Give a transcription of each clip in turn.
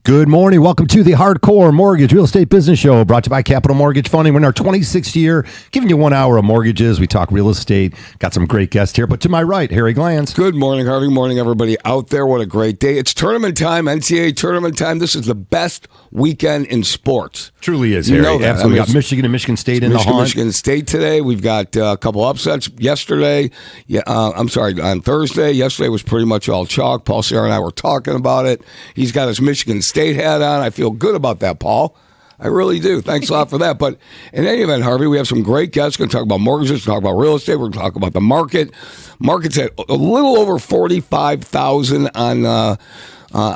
Good morning. Welcome to the Hardcore Mortgage Real Estate Business Show, brought to you by Capital Mortgage Funding. We're in our 26th year, giving you 1 hour of mortgages. We talk real estate. Got some great guests here. But to my right, Harry Glantz. Good morning, Harvey. Morning, everybody out there. What a great day. It's tournament time, NCAA tournament time. This is the best weekend in sports. Truly is, Harry. You know that. Absolutely. We got Michigan and Michigan State in the hunt. Michigan State today. We've got a couple upsets yesterday. On Thursday. Yesterday was pretty much all chalk. Paul Sarah and I were talking about it. He's got his Michigan State hat on. I feel good about that, Paul. I really do. Thanks a lot for that. But in any event, Harvey, we have some great guests. We're going to talk about mortgages, talk about real estate. We're going to talk about the market. Market's at a little over 45,000 on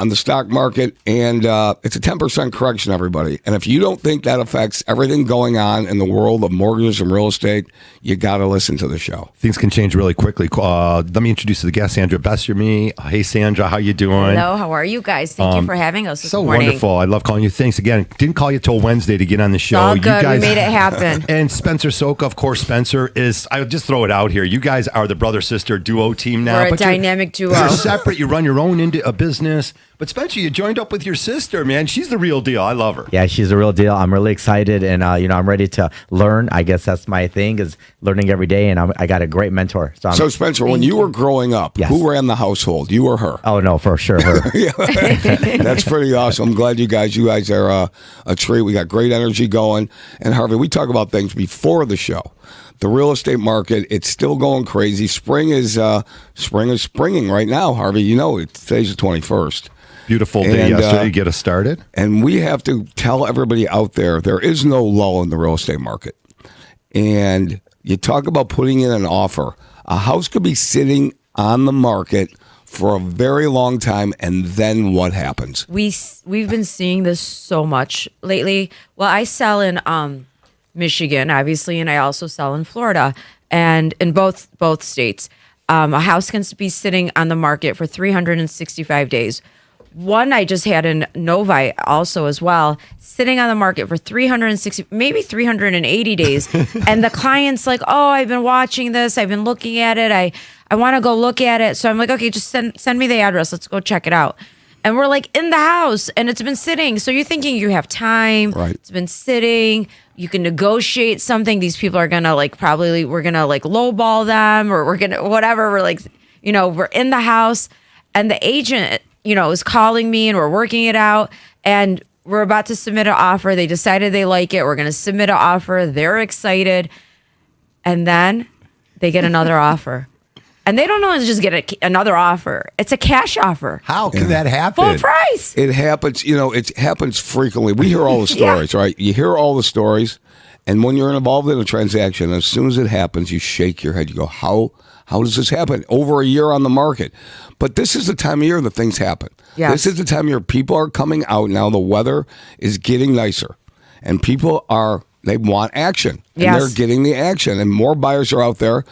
the stock market, and it's a 10% correction, everybody. And if you don't think that affects everything going on in the world of mortgages and real estate, you got to listen to the show. Things can change really quickly. Let me introduce the guest, Sandra Beshany. Hey, Sandra, how you doing? Hello, how are you guys? Thank you for having us this morning. So wonderful. I love calling you. Thanks again. Didn't call you till Wednesday to get on the show. It's all good. You guys, we made it happen. And Spencer Soka, of course. Spencer is, I'll just throw it out here. You guys are the brother-sister duo team now. We're a dynamic duo. You're separate. You run your own into a business. But Spencer, you joined up with your sister, man. She's the real deal. I love her. Yeah, she's the real deal. I'm really excited, and I'm ready to learn. I guess that's my thing, is learning every day, and I got a great mentor. So Spencer, when you were growing up, Yes. who ran the household? You or her? Oh no, for sure, her. That's pretty awesome. I'm glad you guys are a treat. We got great energy going. And Harvey, we talk about things before the show. The real estate market, it's still going crazy. Spring is springing right now, Harvey. You know, today's the 21st. Beautiful day yesterday to get us started. And we have to tell everybody out there is no lull in the real estate market. And you talk about putting in an offer. A house could be sitting on the market for a very long time, and then what happens? We've been seeing this so much lately. Well, I sell in Michigan, obviously, and I also sell in Florida, and in both states. A house can be sitting on the market for 365 days. One I just had in Novi also as well, sitting on the market for 360, maybe 380 days. And the client's like, oh, I've been watching this. I've been looking at it. I want to go look at it. So I'm like, okay, just send me the address. Let's go check it out. And we're like in the house and it's been sitting. So you're thinking you have time. Right. It's been sitting. You can negotiate something. These people are going to we're going to lowball them, or we're going to, whatever. We're like, we're in the house and the agent, is calling me and we're working it out and we're about to submit an offer. They decided they like it. We're going to submit an offer. They're excited. And then they get another offer. And they don't know to just get another offer. It's a cash offer. How can that happen? Full price. It happens, it happens frequently. We hear all the stories, right? You hear all the stories. And when you're involved in a transaction, as soon as it happens, you shake your head. You go, how does this happen? Over a year on the market. But this is the time of year that things happen. Yes. This is the time of year people are coming out now. The weather is getting nicer. And people they want action. And they're getting the action. And more buyers are out there.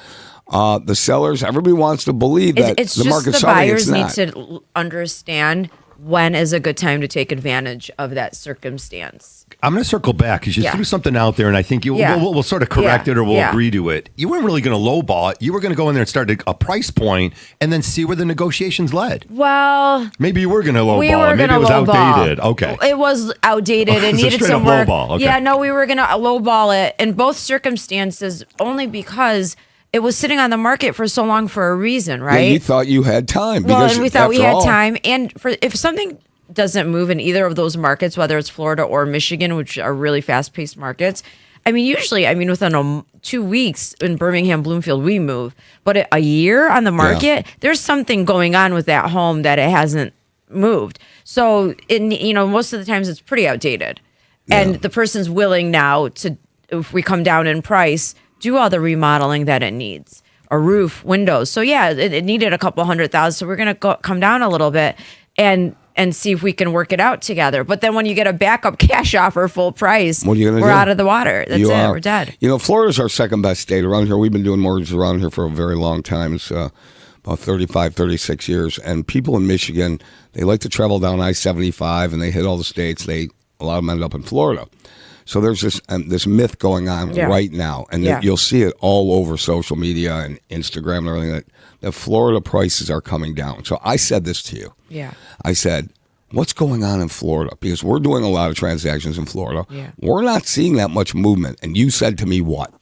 The sellers, everybody wants to believe that the market's selling. It's just the buyers need to understand when is a good time to take advantage of that circumstance. I'm going to circle back because you threw something out there, and I think we'll sort of correct it or we'll agree to it. You weren't really going to lowball it. You were going to go in there and start a price point and then see where the negotiations led. Well, maybe you were going to lowball it. Maybe it was outdated. Okay. It was outdated. It needed some work. Okay. Yeah, no, we were going to lowball it in both circumstances only because it was sitting on the market for so long for a reason, right? Yeah, you thought you had time. Well, and we thought we had time. And if something doesn't move in either of those markets, whether it's Florida or Michigan, which are really fast-paced markets, usually within 2 weeks in Birmingham, Bloomfield, we move. But a year on the market, there's something going on with that home that it hasn't moved. So, most of the times it's pretty outdated. Yeah. And the person's willing now to, if we come down in price, do all the remodeling that it needs, a roof, windows. So it needed a couple $100,000. So we're going to come down a little bit and see if we can work it out together. But then when you get a backup cash offer full price, what are you gonna do? Out of the water. That's it. We're dead. Florida's our second best state around here. We've been doing mortgages around here for a very long time. It's about 35, 36 years. And people in Michigan, they like to travel down I-75 and they hit all the states. A lot of them end up in Florida. So there's this myth going on right now, and you'll see it all over social media and Instagram and everything, that Florida prices are coming down. So I said this to you. Yeah. I said, what's going on in Florida? Because we're doing a lot of transactions in Florida. Yeah. We're not seeing that much movement. And you said to me what?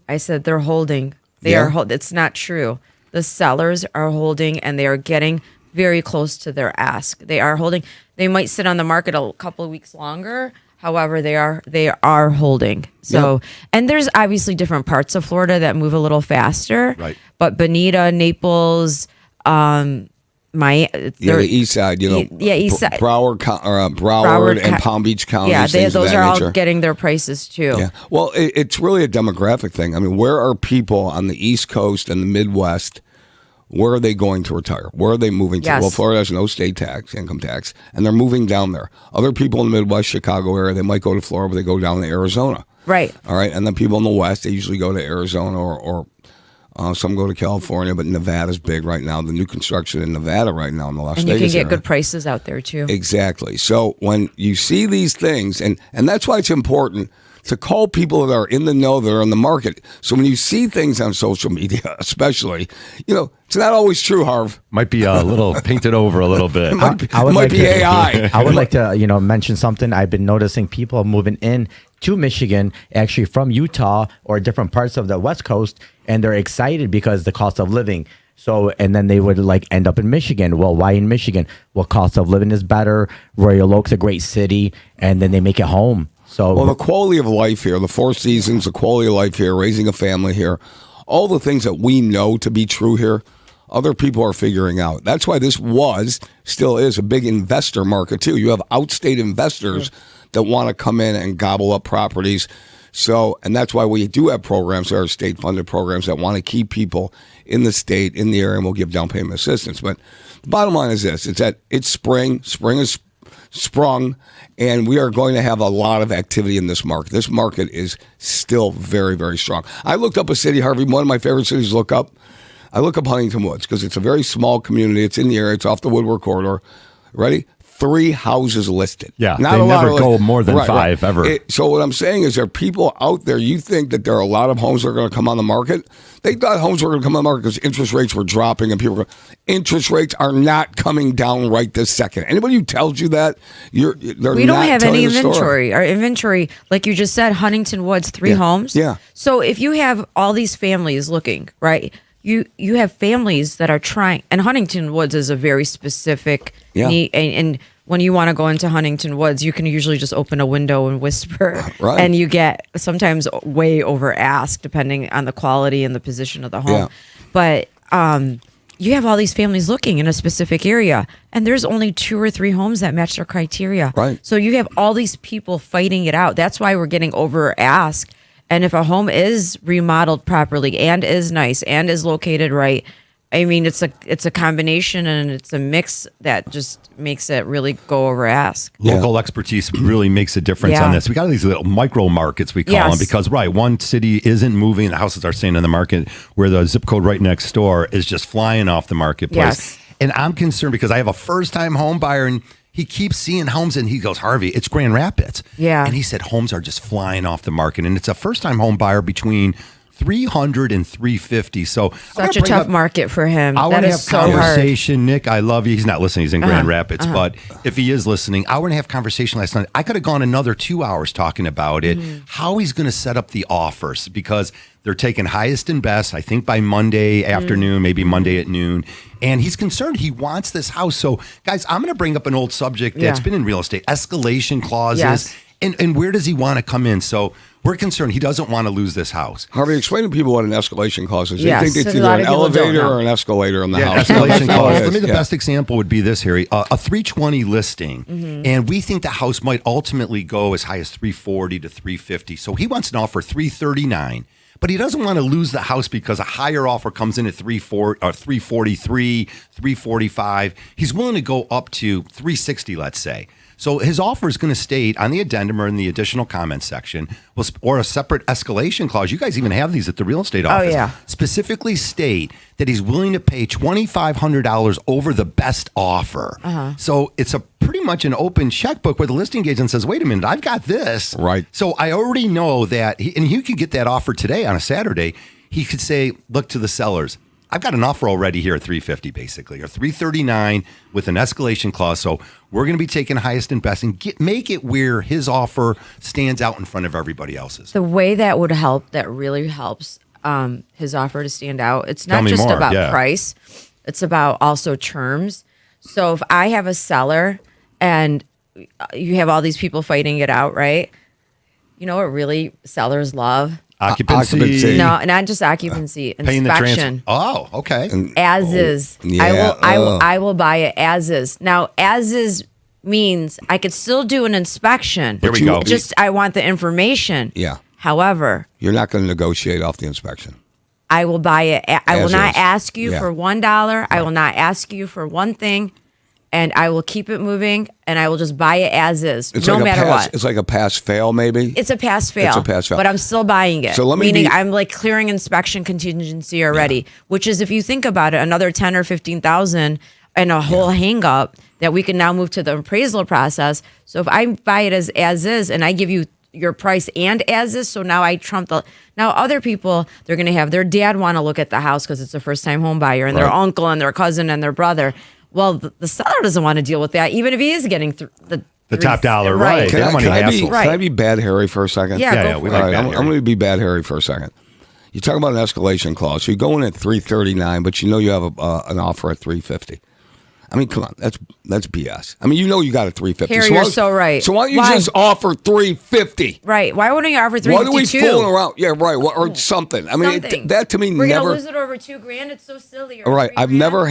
I said they're holding. It's not true. The sellers are holding, and they are getting very close to their ask. They are holding. They might sit on the market a couple of weeks longer. However, they are holding. So, and there's obviously different parts of Florida that move a little faster. Right. But Bonita, Naples, the east side, east side. Broward and Palm Beach counties. Yeah, those are all nature. getting their prices too. Yeah. Well, it's really a demographic thing. I mean, where are people on the East Coast and the Midwest? Where are they going to retire? Where are they moving to? Yes. Well, Florida has no state tax, income tax, and they're moving down there. Other people in the Midwest, Chicago area, they might go to Florida, but they go down to Arizona. Right. All right. And then people in the West, they usually go to Arizona or some go to California, but Nevada's big right now. The new construction in Nevada right now in the Las Vegas And you can get area. good prices out there too. Exactly. So when you see these things, and that's why it's important to call people that are in the know, that are in the market. So when you see things on social media, especially, it's not always true, Harv. Might be a little painted over a little bit. It might be AI. I would like to, mention something. I've been noticing people moving in to Michigan, actually from Utah or different parts of the West Coast, and they're excited because the cost of living. So, and then they would end up in Michigan. Well, why in Michigan? Well, cost of living is better. Royal Oak's a great city, and then they make it home. So, well, the quality of life here, the Four Seasons, the quality of life here, raising a family here, all the things that we know to be true here, other people are figuring out. That's why this still is a big investor market too. You have outstate investors that want to come in and gobble up properties. So, and that's why we do have programs, there are state-funded programs that want to keep people in the state, in the area, and we'll give down payment assistance. But the bottom line is this, it's that it's spring is sprung, and we are going to have a lot of activity in this market. This market is still very, very strong. I looked up a city, Harvey, one of my favorite cities to look up. I look up Huntington Woods because it's a very small community. It's in the area. It's off the Woodward Corridor. Ready? 3 houses listed. Yeah, Not they a lot never go more than 5 ever. So what I'm saying is there are people out there, you think that there are a lot of homes that are going to come on the market. They thought homes were going to come on the market because interest rates were dropping and people were going, interest rates are not coming down right this second. Anybody who tells you that, we don't have any inventory. Our inventory, like you just said, Huntington Woods, 3 homes. Yeah. So if you have all these families looking, right, you have families that are trying, and Huntington Woods is a very specific need, and when you want to go into Huntington Woods, you can usually just open a window and whisper, right. And you get sometimes way over asked depending on the quality and the position of the home. Yeah. But you have all these families looking in a specific area, and there's only 2 or 3 homes that match their criteria. Right. So you have all these people fighting it out. That's why we're getting over asked. And if a home is remodeled properly and is nice and is located right, I mean, it's a combination and it's a mix that just makes it really go over ask. Local expertise really makes a difference on this. We got these little micro markets, we call them, because one city isn't moving, the houses are staying in the market, where the zip code right next door is just flying off the marketplace. Yes. And I'm concerned because I have a first-time home buyer, and he keeps seeing homes, and he goes, Harvey, it's Grand Rapids. Yeah. And he said homes are just flying off the market, and it's a first-time home buyer between 300 and 350. So such a tough market for him. I want to have so hard. conversation. Nick, I love you. He's not listening. He's in Grand Rapids. But if he is listening, I want to have conversation last night. I could have gone another 2 hours talking about it, how he's going to set up the offers, because they're taking highest and best, I think, by Monday afternoon, maybe Monday at noon. And he's concerned. He wants this house. So, guys, I'm going to bring up an old subject that's been in real estate, escalation clauses. Yes. And where does he want to come in? So we're concerned he doesn't want to lose this house. Harvey, explain to people what an escalation clause is. Yes, They think it's a either lot an of people don't elevator know. or an escalator in the house. Escalation That's all clause. it For me, is. the best example would be this, Harry. A 320 listing, and we think the house might ultimately go as high as 340 to 350. So he wants an offer 339. But he doesn't want to lose the house because a higher offer comes in at 343, 345. He's willing to go up to 360, let's say. So his offer is going to state on the addendum or in the additional comments section, or a separate escalation clause. You guys even have these at the real estate office. yeah. Specifically state that he's willing to pay $2,500 over the best offer. So it's a pretty much an open checkbook where the listing agent says, wait a minute, I've got this. Right. So I already know that, and he could get that offer today on a Saturday. He could say, look to the sellers, I've got an offer already here at 350 basically, or 339 with an escalation clause. So we're going to be taking highest and best and make it where his offer stands out in front of everybody else's. The way that would help, that really helps his offer to stand out. It's Tell not me just more, about yeah. price. It's about also terms. So if I have a seller and you have all these people fighting it out, right? You know what really sellers love? Occupancy. No, not just occupancy. Paying the Inspection. Oh, okay. As is. yeah, I will buy it as is. Now, as is means I could still do an inspection. Here we go. Just I want the information. Yeah. However, You're not going to negotiate off the inspection. I will buy it. I will As not is. ask you Yeah. for $1. I will not ask you for one thing, and I will keep it moving, and I will just buy it as is, It's no like matter what. It's like a pass fail, maybe. It's a pass fail. It's a pass fail. But I'm still buying it. So let me meaning be- I'm like clearing inspection contingency already, which is if you think about it, another 10 or 15,000 and a whole hang up that we can now move to the appraisal process. So if I buy it as is and I give you your price and as is, so now I trump the. Now other people, they're going to have their dad want to look at the house because it's a first time home buyer, and their uncle and their cousin and their brother. Well, the seller doesn't want to deal with that, even if he is getting the top dollar, right. Can They don't want any hassle. can I be bad Harry for a second? Yeah, Yeah, go we for like it. All right, bad I'm Harry. going to be bad Harry for a second. You talk about an escalation clause. So you go in at 339, but you know you have an offer at 350. I mean, come on, that's BS. I mean, you know you got a 350. Harry, why you're don't- so right. So why don't you Why? just offer 350? Right. Why wouldn't you offer What are we 352? fooling around? Yeah, right. Or something. I mean, Something. that to me We're never. gonna lose it over $2,000. It's so silly. All right, I've never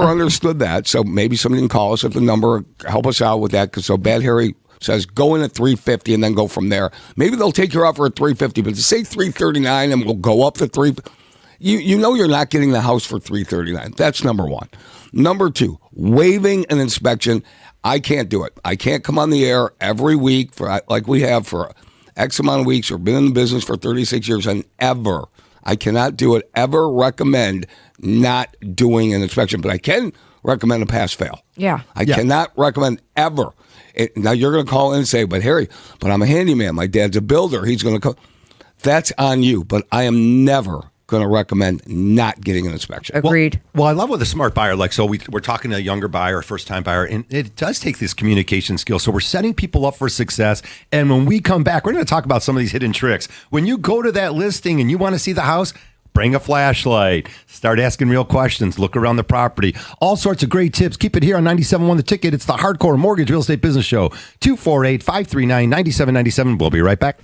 understood that. So maybe somebody can call us at the number, help us out with that. Because so Bad Harry says go in at 350 and then go from there. Maybe they'll take your offer at 350, but to say 339 and we'll go up to 3. You know you're not getting the house for 339. That's number one. Number two, waiving an inspection. I can't do it. I can't come on the air every week for like we have for X amount of weeks or been in the business for 36 years and ever. I cannot do it. Ever recommend not doing an inspection, but I can recommend a pass fail. Yeah. I cannot recommend ever. Now you're going to call in and say, but Harry, but I'm a handyman. My dad's a builder. He's going to come. That's on you. But I am never going to recommend not getting an inspection. Agreed. Well, I love with a smart buyer. Like, so we're talking to a younger buyer, a first-time buyer, and it does take this communication skill. So we're setting people up for success. And when we come back, we're going to talk about some of these hidden tricks. When you go to that listing and you want to see the house, bring a flashlight, start asking real questions, look around the property, all sorts of great tips. Keep it here on 97.1 The Ticket. It's the Hardcore Mortgage Real Estate Business Show, 248-539-9797. We'll be right back.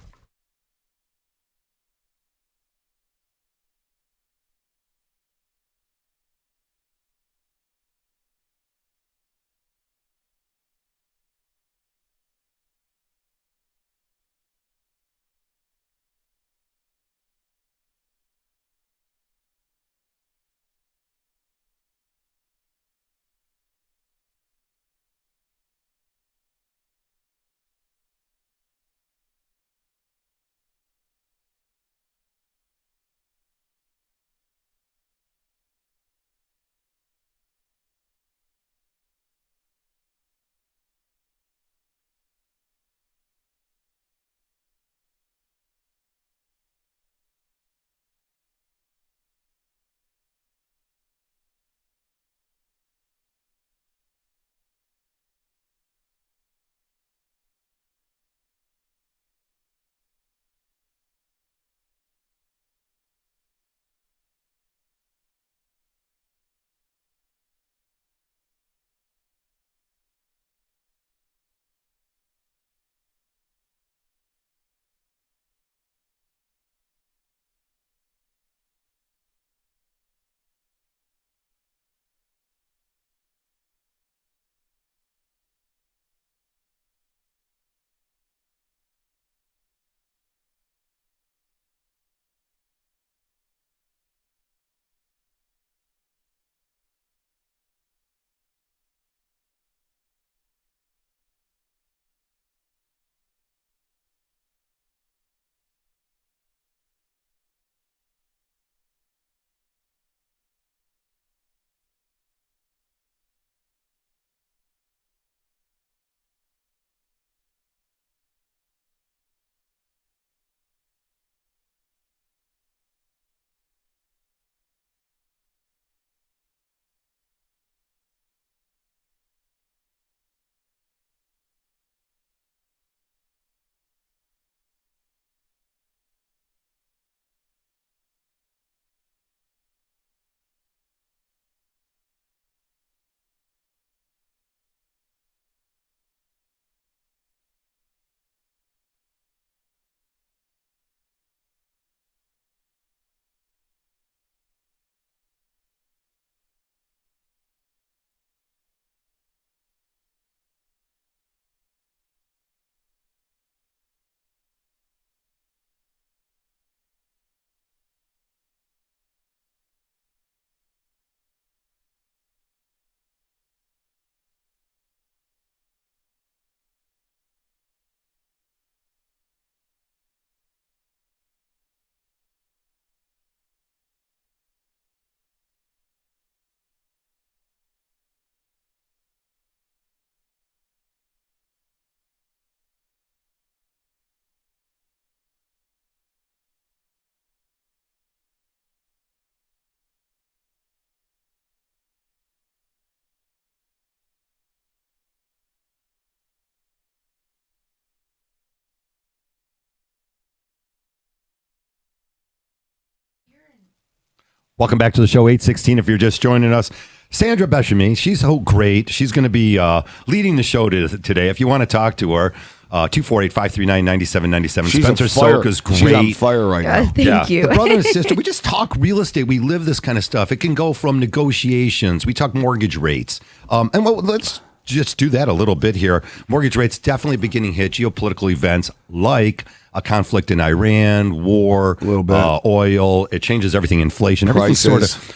Welcome back to the show, 816. If you're just joining us, Sandra Beshany, she's so great. She's going to be leading the show today. If you want to talk to her, 248-539-9797. Spencer Soka's great. She's on fire right now. Thank you. The brother and sister, we just talk real estate. We live this kind of stuff. It can go from negotiations. We talk mortgage rates. Let's just do that a little bit here. Mortgage rates definitely beginning to hit geopolitical events like a conflict in Iran, war, a little bit. Oil. It changes everything. Inflation. Everything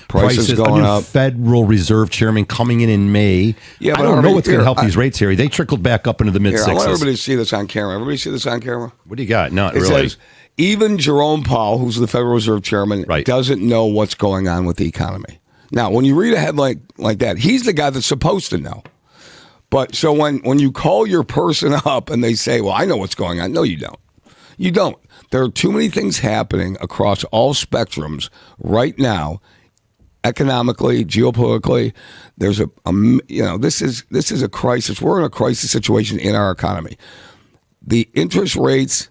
Prices going a new up. Federal Reserve chairman coming in May. Yeah, but I don't know what's going to help these rates, Harry. They trickled back up into the mid-sixes. I want everybody to see this on camera. Everybody see this on camera? What do you got? Not It really. says, even Jerome Powell, who's the Federal Reserve chairman, doesn't know what's going on with the economy. Now, when you read a headline like that, he's the guy that's supposed to know. But so when you call your person up and they say, well, I know what's going on. No, you don't. You don't. There are too many things happening across all spectrums right now, economically, geopolitically. There's this is a crisis. We're in a crisis situation in our economy. The interest rates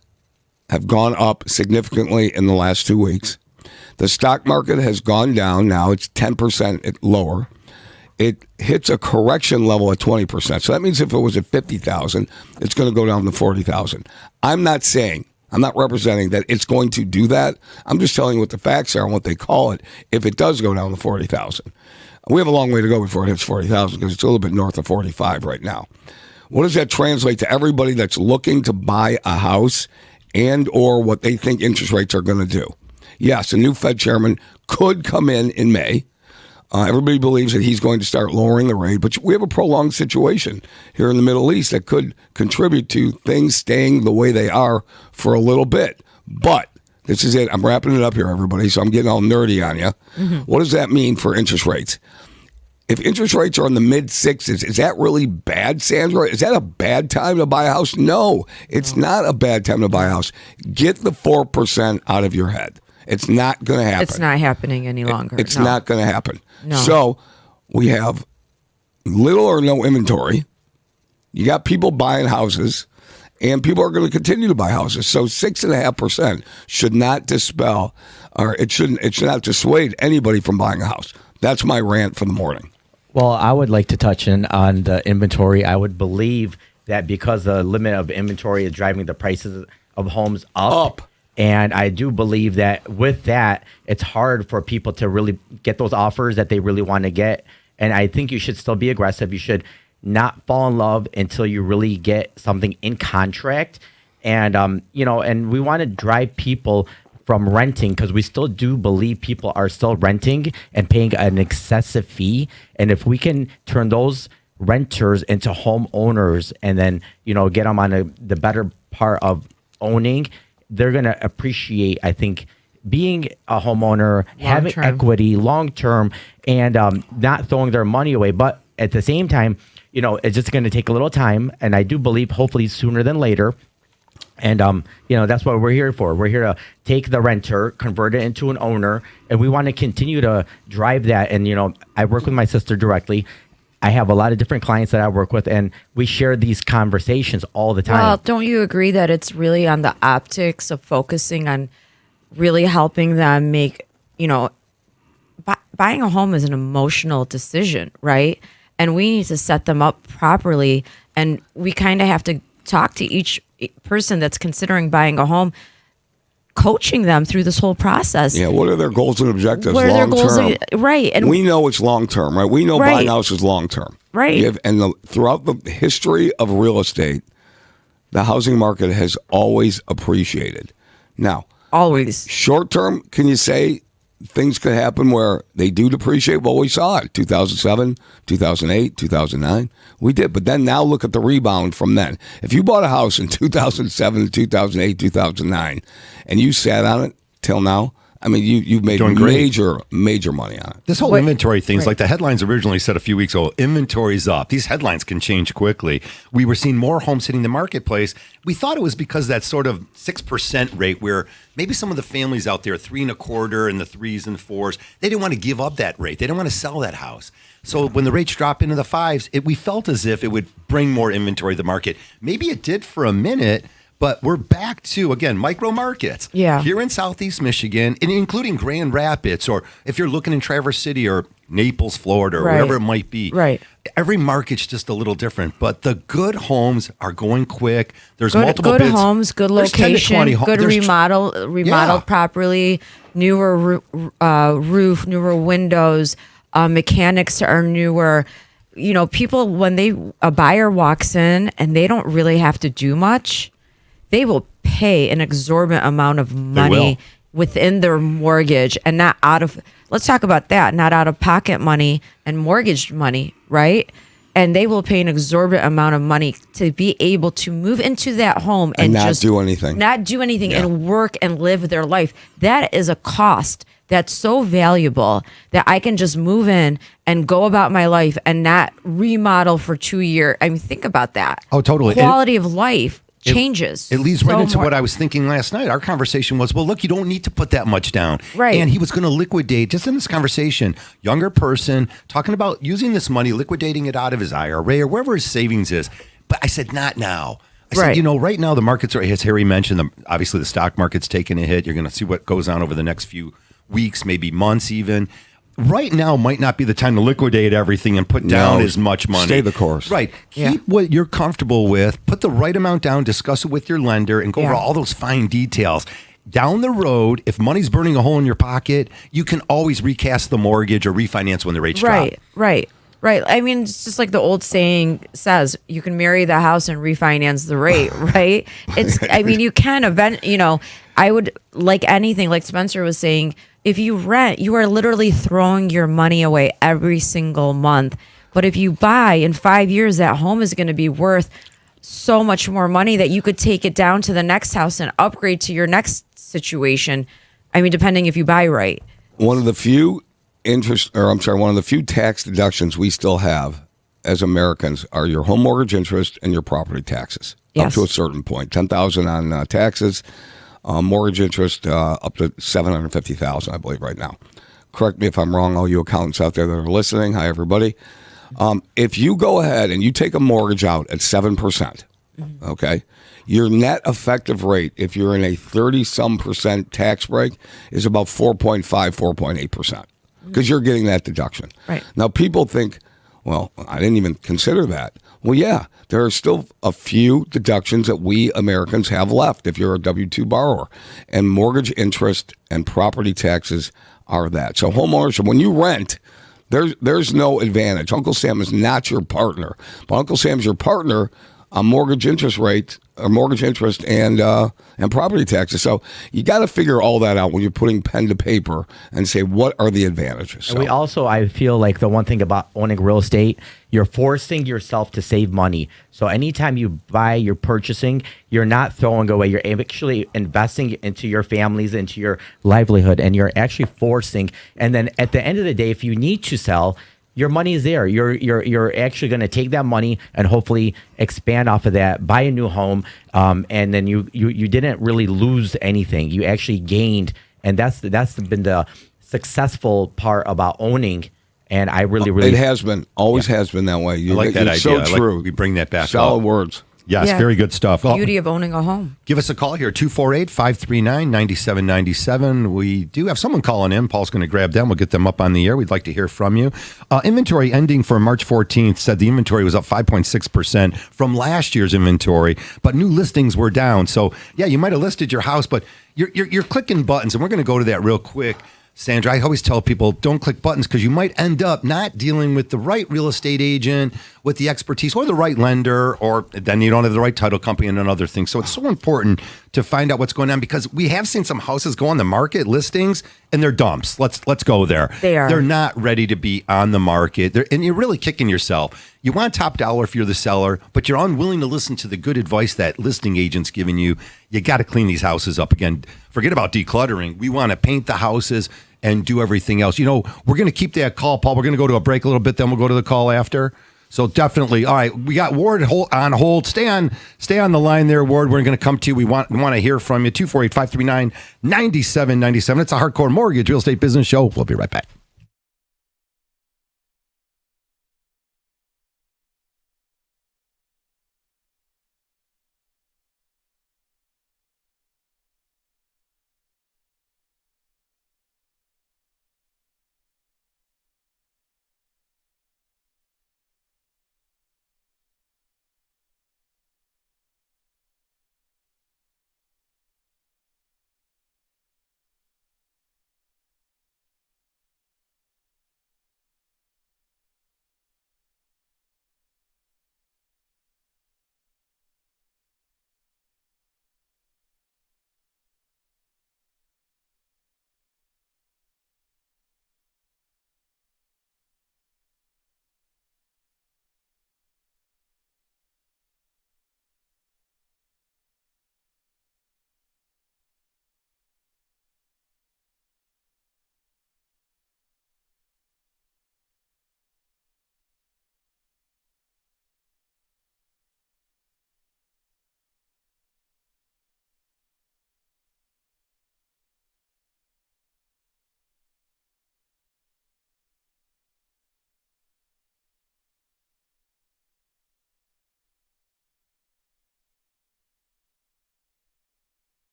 have gone up significantly in the last 2 weeks. The stock market has gone down. Now it's 10% lower. It hits a correction level at 20%. So that means if it was at 50,000, it's going to go down to 40,000. I'm not representing that it's going to do that. I'm just telling you what the facts are and what they call it if it does go down to 40,000. We have a long way to go before it hits 40,000 because it's a little bit north of 45 right now. What does that translate to everybody that's looking to buy a house and or what they think interest rates are going to do? Yes, a new Fed chairman could come in May. Everybody believes that he's going to start lowering the rate, but we have a prolonged situation here in the Middle East that could contribute to things staying the way they are for a little bit. But this is it. I'm wrapping it up here, everybody, so I'm getting all nerdy on you. Mm-hmm. What does that mean for interest rates? If interest rates are in the mid-sixes, is that really bad, Sandra? Is that a bad time to buy a house? No, it's not a bad time to buy a house. Get the 4% out of your head. It's not going to happen. It's not happening any longer. It's not going to happen. No. So we have little or no inventory. You got people buying houses, and people are going to continue to buy houses. So 6.5% should not dispel, or it should not dissuade anybody from buying a house. That's my rant for the morning. Well, I would like to touch on the inventory. I would believe that because the limit of inventory is driving the prices of homes up. And I do believe that with that, it's hard for people to really get those offers that they really want to get. And I think you should still be aggressive. You should not fall in love until you really get something in contract. And, and we want to drive people from renting because we still do believe people are still renting and paying an excessive fee. And if we can turn those renters into homeowners and then, get them on the better part of owning, they're going to appreciate, I think, being a homeowner, having equity long-term, and not throwing their money away. But at the same time, it's just going to take a little time. And I do believe hopefully sooner than later. And, that's what we're here for. We're here to take the renter, convert it into an owner. And we want to continue to drive that. And, I work with my sister directly. I have a lot of different clients that I work with, and we share these conversations all the time. Well, don't you agree that it's really on the optics of focusing on really helping them make, buying a home is an emotional decision, right? And we need to set them up properly. And we kind of have to talk to each person that's considering buying a home, coaching them through this whole process. Yeah, what are their goals and objectives what are long their goals term? Right. And we know it's long term, right? We know buying a house is long term. Right. Throughout the history of real estate, the housing market has always appreciated. Now, always. Short term, can you say things could happen where they do depreciate? Well, we saw it 2007, 2008, 2009. We did. But then now look at the rebound from then. If you bought a house in 2007, 2008, 2009, and you sat on it till now, I mean, you've made major money on it. This whole inventory thing is like the headlines originally said a few weeks ago, inventory's up. These headlines can change quickly. We were seeing more homes hitting the marketplace. We thought it was because that sort of 6% rate where maybe some of the families out there, 3.25 and the 3s and 4s, they didn't want to give up that rate. They didn't want to sell that house. So when the rates drop into the 5s, we felt as if it would bring more inventory to the market. Maybe it did for a minute, But we're back to, again, micro markets. Yeah. Here in Southeast Michigan, and including Grand Rapids, or if you're looking in Traverse City or Naples, Florida, or wherever it might be. Right. Every market's just a little different, but the good homes are going quick. There's multiple good bids. homes, good There's 10 to location, 20 good there's remodeled properly, newer roof, newer windows, mechanics are newer. You know, people, when a buyer walks in and they don't really have to do much, they will pay an exorbitant amount of money within their mortgage and not out of, let's talk about that, not out of pocket money and mortgage money, right? And they will pay an exorbitant amount of money to be able to move into that home and not just do anything. Not do anything and work and live their life. That is a cost that's so valuable that I can just move in and go about my life and not remodel for 2 years. I mean, think about that. Oh, totally. Quality of life changes. It leads right into what I was thinking last night. Our conversation was, well, look, you don't need to put that much down. Right. And he was going to liquidate, just in this conversation, younger person, talking about using this money, liquidating it out of his IRA or wherever his savings is. But I said, not now. I said, right now the markets are, as Harry mentioned, obviously the stock market's taking a hit. You're going to see what goes on over the next few weeks, maybe months even. Right now might not be the time to liquidate everything and put down as much money. Stay the course. Right. Keep what you're comfortable with. Put the right amount down. Discuss it with your lender and go over all those fine details. Down the road, if money's burning a hole in your pocket, you can always recast the mortgage or refinance when the rates drop. Right. I mean, it's just like the old saying says, you can marry the house and refinance the rate, right? I mean, you can I would, like anything, like Spencer was saying, if you rent, you are literally throwing your money away every single month. But if you buy, in 5 years, that home is going to be worth so much more money that you could take it down to the next house and upgrade to your next situation. I mean, depending if you buy right. One of the few tax deductions we still have as Americans are your home mortgage interest and your property taxes. Up to a certain point. $10,000 on taxes. Mortgage interest up to $750,000, I believe, right now. Correct me if I'm wrong, all you accountants out there that are listening. Hi, everybody. If you go ahead and you take a mortgage out at 7%, okay, your net effective rate, if you're in a 30-some% tax break, is about 4.5, 4.8%, because you're getting that deduction. Right. Now, people think, well, I didn't even consider that. Well, yeah, there are still a few deductions that we Americans have left if you're a W-2 borrower. And mortgage interest and property taxes are that. So homeowners, when you rent, there's no advantage. Uncle Sam is not your partner. But Uncle Sam's your partner on mortgage interest rate or mortgage interest and property taxes. So you got to figure all that out when you're putting pen to paper and say, what are the advantages? And we also, I feel like the one thing about owning real estate, you're forcing yourself to save money. So anytime you buy, you're purchasing, you're not throwing away. You're actually investing into your families, into your livelihood, and you're actually forcing. And then at the end of the day, if you need to sell, your money is there. You're actually going to take that money and hopefully expand off of that, buy a new home, and then you didn't really lose anything. You actually gained, and that's been the successful part about owning. And I really it has been, always has been that way. I like that idea. So true. We bring that back. Solid words. Yes, very good stuff. Beauty of owning a home. Give us a call here, 248-539-9797. We do have someone calling in. Paul's going to grab them. We'll get them up on the air. We'd like to hear from you. Inventory ending for March 14th said the inventory was up 5.6% from last year's inventory, but new listings were down. So, yeah, you might have listed your house, but you're clicking buttons, and we're going to go to that real quick. Sandra, I always tell people, don't click buttons because you might end up not dealing with the right real estate agent with the expertise or the right lender, or then you don't have the right title company and another thing. So it's so important to find out what's going on, because we have seen some houses go on the market, listings, and they're dumps. Let's go there. They are. They're not ready to be on the market. And you're really kicking yourself. You want top dollar if you're the seller, but you're unwilling to listen to the good advice that listing agent's giving you. You got to clean these houses up. Again, forget about decluttering. We want to paint the houses and do everything else. We're going to keep that call, Paul. We're going to go to a break a little bit, then we'll go to the call after. So definitely. All right, we got Ward on hold. Stay on the line there, Ward. We're going to come to you. We want to hear from you. 248-539-9797. It's a Hardcore Mortgage Real Estate Business Show. We'll be right back.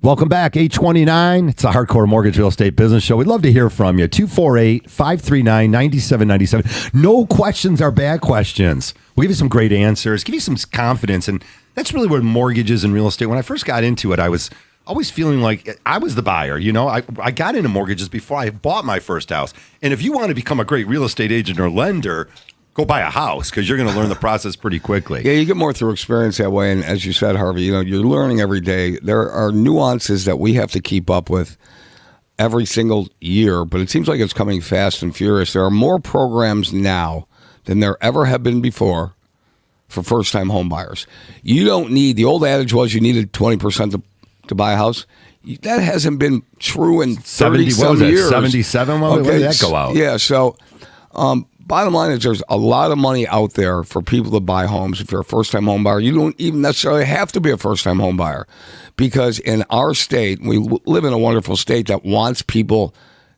Welcome back, 829. It's a Hardcore Mortgage Real Estate Business Show. We'd love to hear from you. 248-539-9797. No questions are bad questions. We'll give you some great answers, give you some confidence. And that's really where mortgages and real estate, when I first got into it, I was always feeling like I was the buyer. You know, I got into mortgages before I bought my first house. And if you want to become a great real estate agent or lender, go buy a house, because you're going to learn the process pretty quickly. Yeah, you get more through experience that way. And as you said, Harvey, you know, you're learning every day. There are nuances that we have to keep up with every single year, but it seems like it's coming fast and furious. There are more programs now than there ever have been before for first-time home buyers. You don't need, the old adage was you needed 20% to buy a house. That hasn't been true in 30-some years. 77? When did that go out? Yeah, so bottom line is there's a lot of money out there for people to buy homes. If you're a first-time home buyer, you don't even necessarily have to be a first-time home buyer, because in our state, we live in a wonderful state that wants people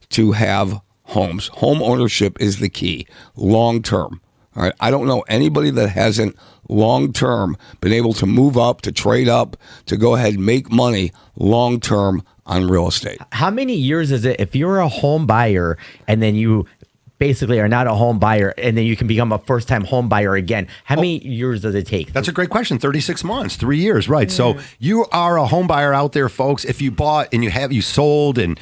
to have homes. Home ownership is the key, long-term. All right, I don't know anybody that hasn't long-term been able to move up, to trade up, to go ahead and make money long-term on real estate. How many years is it if you're a home buyer and then you basically are not a home buyer and then you can become a first-time home buyer again? How many years does it take? That's a great question. 36 months, 3 years, right? So you are a home buyer out there, folks. If you bought and you sold and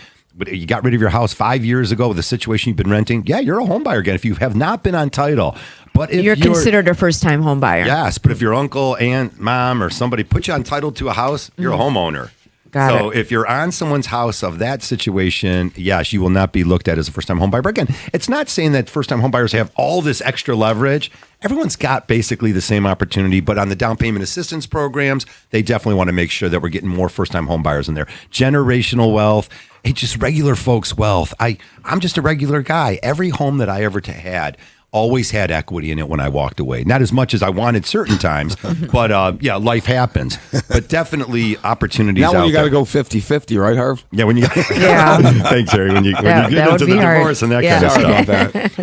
you got rid of your house 5 years ago with the situation you've been renting, yeah, you're a home buyer again. If you have not been on title, but if you're considered a first-time home buyer. Yes, but if your uncle, aunt, mom, or somebody put you on title to a house, you're a homeowner. So if you're on someone's house of that situation, yes, you will not be looked at as a first-time home buyer. But again, it's not saying that first-time home buyers have all this extra leverage. Everyone's got basically the same opportunity, but on the down payment assistance programs, they definitely want to make sure that we're getting more first-time home buyers in there. Generational wealth, it's just regular folks' wealth. I'm just a regular guy. Every home that I ever had always had equity in it when I walked away. Not as much as I wanted certain times, but yeah, life happens. But definitely opportunities out there. Now you got to go 50-50, right, Harv? Yeah, when you thanks, Harry. When you get into the divorce and that kind of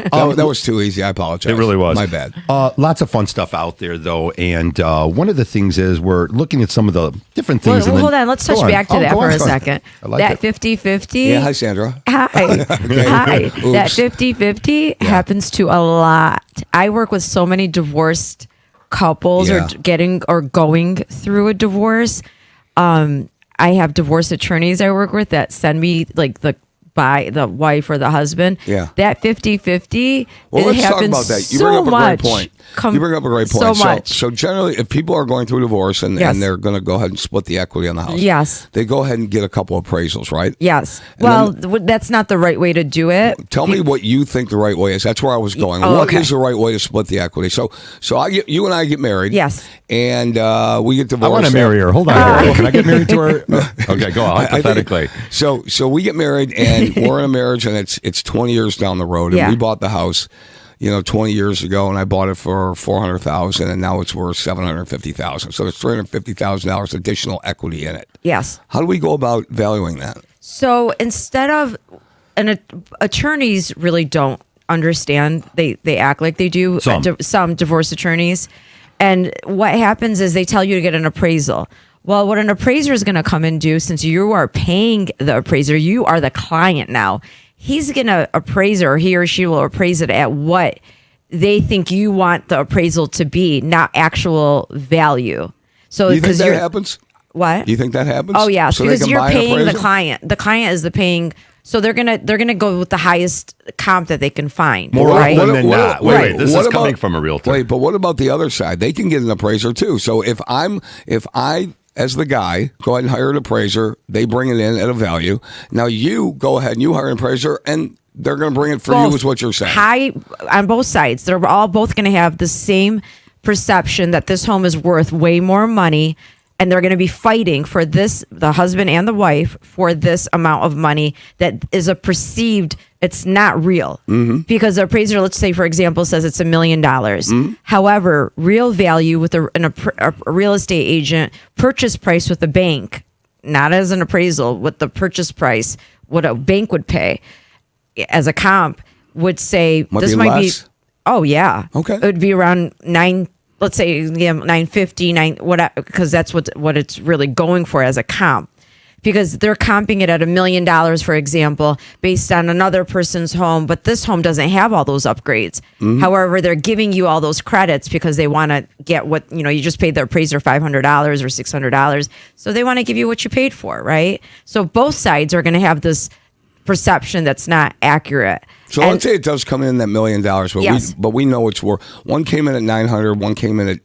stuff. That was too easy. I apologize. It really was. My bad. Lots of fun stuff out there, though. And one of the things is we're looking at some of the different things. Well, hold on. Let's touch back to that for a second. That 50-50. Yeah, hi, Sandra. Hi. Hi. That 50-50 happens to a lot. I work with so many divorced couples or going through a divorce. I have divorce attorneys I work with that send me like the wife or the husband. Yeah. That 50-50. Well, let's talk about that. You bring up a great point. You bring up a great point. So much. So generally, if people are going through a divorce and they're going to go ahead and split the equity on the house, they go ahead and get a couple of appraisals, right? Yes. Well, that's not the right way to do it. Tell me what you think the right way is. That's where I was going. What is the right way to split the equity? So you and I get married. Yes. And we get divorced. I want to marry her. Hold on, Harry. Can I get married to her? Okay, go on. Hypothetically. So we get married and we're in a marriage and it's 20 years down the road and we bought the house 20 years ago, and I bought it for $400,000, and now it's worth $750,000. So there's $350,000 additional equity in it. Yes. How do we go about valuing that? So instead of, attorneys really don't understand. They act like they do. Some divorce attorneys, and what happens is they tell you to get an appraisal. Well, what an appraiser is going to come and do, since you are paying the appraiser, you are the client now. He's going to appraise it, or he or she will appraise it at what they think you want the appraisal to be, not actual value. So, you think that happens? What? You think that happens? Oh, yeah. So because you're paying the client. The client is the paying. So they're gonna go with the highest comp that they can find. More often than not. Wait. This is coming from a realtor. Wait, but what about the other side? They can get an appraiser too. So if I as the guy, go ahead and hire an appraiser. They bring it in at a value. Now you go ahead and you hire an appraiser, and they're going to bring it for you, is what you're saying. High on both sides. They're all both going to have the same perception that this home is worth way more money, and they're going to be fighting for this, the husband and the wife, for this amount of money that is a perceived, it's not real. Mm-hmm. Because the appraiser, let's say, for example, says it's $1 million. Mm-hmm. However, real value with a real estate agent, purchase price with a bank, not as an appraisal, with the purchase price, what a bank would pay as a comp, would say this might be, oh yeah. Okay. It would be around let's say 950, because that's what it's really going for as a comp. because they're comping it at $1 million, for example, based on another person's home, but this home doesn't have all those upgrades. However, they're giving you all those credits because they want to get what, you just paid the appraiser $500 or $600. So they want to give you what you paid for, right? So both sides are going to have this perception that's not accurate. So let's say it does come in that $1 million, but we know it's worth. One came in at 900, one came in at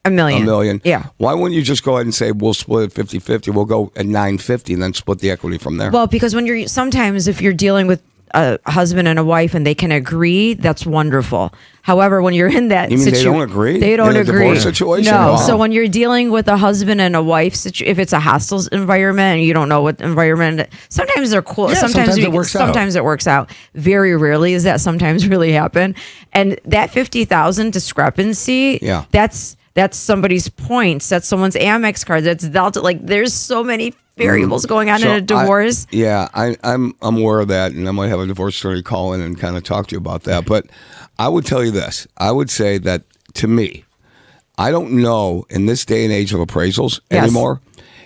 $1 million. $1 million. Yeah. Why wouldn't you just go ahead and say we'll split it 50-50? We'll go at 950 and then split the equity from there. Well, because sometimes if you're dealing with a husband and a wife and they can agree, that's wonderful. However, when you're in that situation, they don't agree? They don't in a agree. Divorce situation? No. Wow. So when you're dealing with a husband and a wife, if it's a hostile environment and you don't know what environment, sometimes they're cool. Yeah, sometimes it works out. Sometimes it works out. Very rarely does that sometimes really happen. And that $50,000 discrepancy, that's somebody's points. That's someone's Amex card. That's Delta. Like there's so many variables going on in a divorce. I'm aware of that, and I might have a divorce attorney call in and kind of talk to you about that. But I would tell you this. I would say that to me, I don't know in this day and age of appraisals anymore.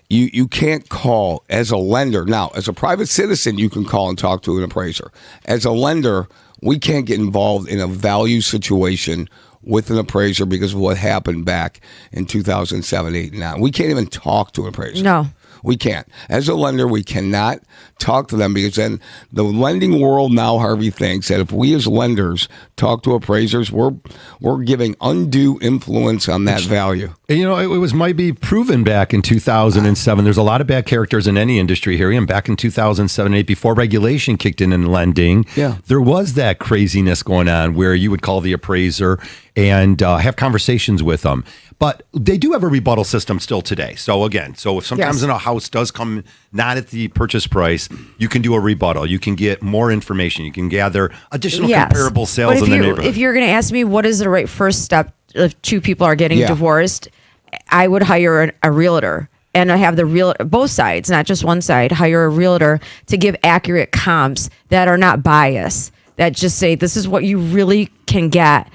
You can't call as a lender. Now, as a private citizen, you can call and talk to an appraiser. As a lender, we can't get involved in a value situation with an appraiser because of what happened back in 2007, 8, and 9. We can't even talk to an appraiser. No. We can't. As a lender, we cannot talk to them because then the lending world now, Harvey, thinks that if we as lenders talk to appraisers, we're giving undue influence on that value. And, it might be proven back in 2007. There's a lot of bad characters in any industry here. And back in 2007, 8, before regulation kicked in lending, there was that craziness going on where you would call the appraiser and have conversations with them. But they do have a rebuttal system still today. So again, if sometimes in a house does come not at the purchase price, you can do a rebuttal. You can get more information. You can gather additional comparable sales in the neighborhood. If you're going to ask me what is the right first step if two people are getting divorced, I would hire a realtor. And I have both sides, not just one side, hire a realtor to give accurate comps that are not biased, that just say this is what you really can get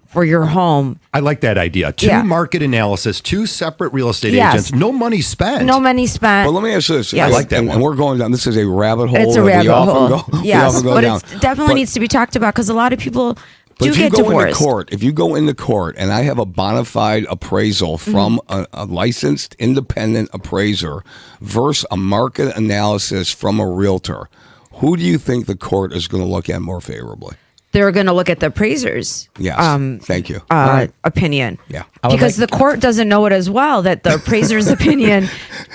for your home. I like that idea. Two market analysis, two separate real estate agents, no money spent. No money spent. But let me ask you this. I like that one. And we're going down. This is a rabbit hole. It's a rabbit hole. Yes, but down. it definitely needs to be talked about because a lot of people do get divorced. If you go into court and I have a bona fide appraisal from a licensed independent appraiser versus a market analysis from a realtor, who do you think the court is going to look at more favorably? They're going to look at the appraiser's thank you. opinion. Yeah. Because the court doesn't know it as well, that the appraiser's opinion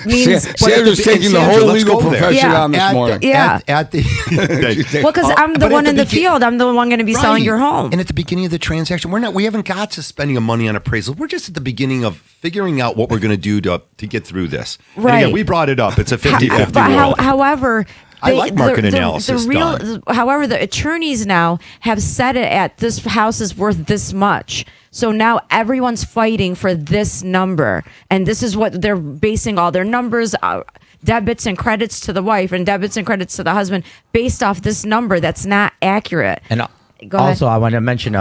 means... Sandra's taking the whole legal profession on this morning. Well, because I'm the one in the field. I'm the one going to be selling your home. And at the beginning of the transaction, we haven't got to spending money on appraisal. We're just at the beginning of figuring out what we're going to do to get through this. Right. And again, we brought it up. It's a 50-50 world. However... I like market analysis. However, the attorneys now have set it at this house is worth this much. So now everyone's fighting for this number. And this is what they're basing all their numbers, debits and credits to the wife and debits and credits to the husband based off this number that's not accurate. And also, I want to mention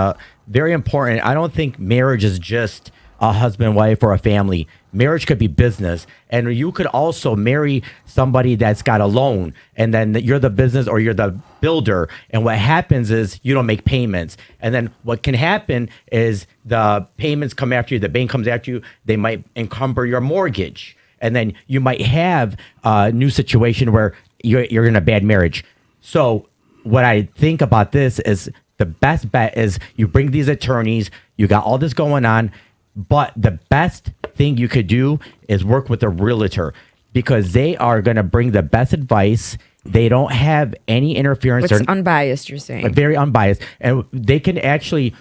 very important. I don't think marriage is just a husband, wife, or a family. Marriage could be business. And you could also marry somebody that's got a loan, and then you're the business or you're the builder. And what happens is you don't make payments. And then what can happen is the payments come after you, the bank comes after you, they might encumber your mortgage. And then you might have a new situation where you're in a bad marriage. So what I think about this is the best bet is you bring these attorneys, you got all this going on, but the best thing you could do is work with a realtor because they are going to bring the best advice. They don't have any interference. It's unbiased, you're saying. Very unbiased. And they can actually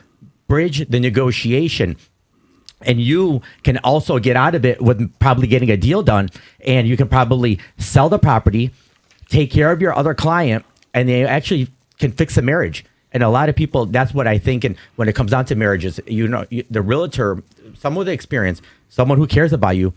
bridge the negotiation. And you can also get out of it with probably getting a deal done. And you can probably sell the property, take care of your other client, and they actually can fix the marriage. And a lot of people, that's what I think. And when it comes down to marriages, the realtor, someone with experience, someone who cares about you,